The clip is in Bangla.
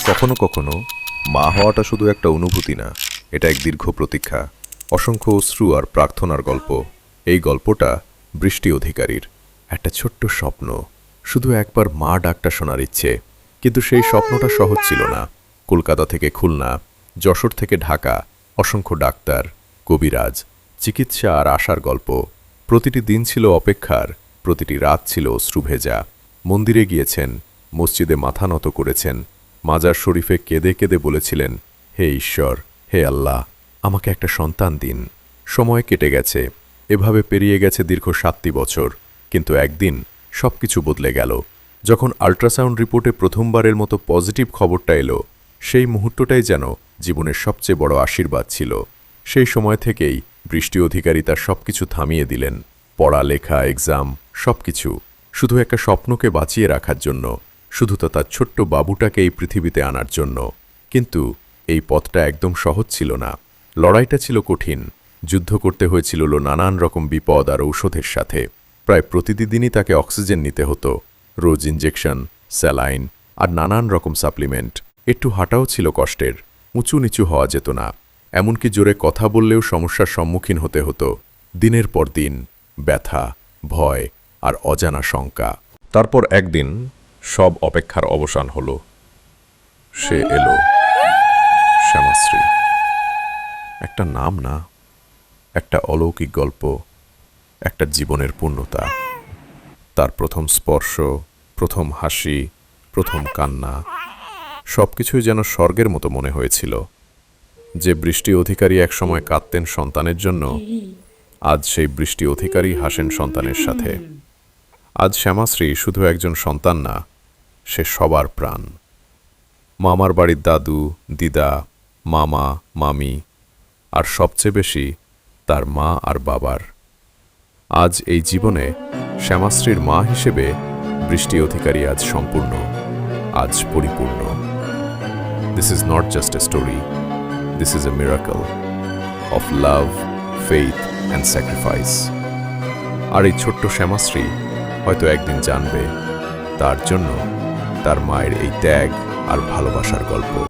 কখনো কখনো মা হওয়াটা শুধু একটা অনুভূতি না, এটা এক দীর্ঘ প্রতীক্ষা, অসংখ্য অশ্রু আর প্রার্থনার গল্প। এই গল্পটা বৃষ্টি অধিকারীর একটা ছোট্ট স্বপ্ন, শুধু একবার মা ডাকটা শোনার ইচ্ছে। কিন্তু সেই স্বপ্নটা সহজ ছিল না। কলকাতা থেকে খুলনা, যশোর থেকে ঢাকা, অসংখ্য ডাক্তার, কবিরাজ, চিকিৎসা আর আশার গল্প। প্রতিটি দিন ছিল অপেক্ষার, প্রতিটি রাত ছিল অশ্রুভেজা। মন্দিরে গিয়েছেন, মসজিদে মাথা নত করেছেন, মাজার শরীফে কেঁদে কেঁদে বলেছিলেন, হে ঈশ্বর, হে আল্লাহ, আমাকে একটা সন্তান দিন। সময় কেটে গেছে, এভাবে পেরিয়ে গেছে দীর্ঘ 7টি বছর। কিন্তু একদিন সবকিছু বদলে গেল। যখন আল্ট্রাসাউন্ড রিপোর্টে প্রথমবারের মতো পজিটিভ খবরটা এলো, সেই মুহূর্তটাই যেন জীবনের সবচেয়ে বড় আশীর্বাদ ছিল। সেই সময় থেকেই বৃষ্টি অধিকারী তার সবকিছু থামিয়ে দিলেন, পড়ালেখা, এক্সাম, সবকিছু, শুধু একটা স্বপ্নকে বাঁচিয়ে রাখার জন্য, শুধু তো তার ছোট্ট বাবুটাকে এই পৃথিবীতে আনার জন্য। কিন্তু এই পথটা একদম সহজ ছিল না। লড়াইটা ছিল কঠিন। যুদ্ধ করতে হয়েছিল নানান রকম বিপদ আর ঔষধের সাথে। প্রায় প্রতিদিনই তাকে অক্সিজেন নিতে হতো, রোজ ইঞ্জেকশন, স্যালাইন আর নানান রকম সাপ্লিমেন্ট। একটু হাঁটাও ছিল কষ্টের, উঁচু নিচু হওয়া যেত না, এমনকি জোরে কথা বললেও সমস্যার সম্মুখীন হতে হতো। দিনের পর দিন ব্যথা, ভয় আর অজানা শঙ্কা। তারপর একদিন সব অপেক্ষার অবসান হলো। সে এলো, শ্যামাশ্রী। একটা নাম না, একটা অলৌকিক গল্প, একটা জীবনের পূর্ণতা। তার প্রথম স্পর্শ, প্রথম হাসি, প্রথম কান্না, সবকিছুই যেন স্বর্গের মতো মনে হয়েছিল। যে বৃষ্টি অধিকারী একসময় কাঁদতেন সন্তানের জন্য, আজ সেই বৃষ্টি অধিকারী হাসেন সন্তানের সাথে। আজ শ্যামাশ্রী শুধু একজন সন্তান না, সে সবার প্রাণ। মামার বাড়ির দাদু, দিদা, মামা, মামি, আর সবচেয়ে বেশি তার মা আর বাবার। আজ এই জীবনে শ্যামাশ্রীর মা হিসেবে বৃষ্টি অধিকারী আজ সম্পূর্ণ, আজ পরিপূর্ণ। This is not just a story. This is a miracle of love, faith and sacrifice. আর এই ছোট্ট শ্যামাশ্রী হয়তো একদিন জানবে তার জন্য তার মায়ের এই ত্যাগ আর ভালোবাসার গল্প।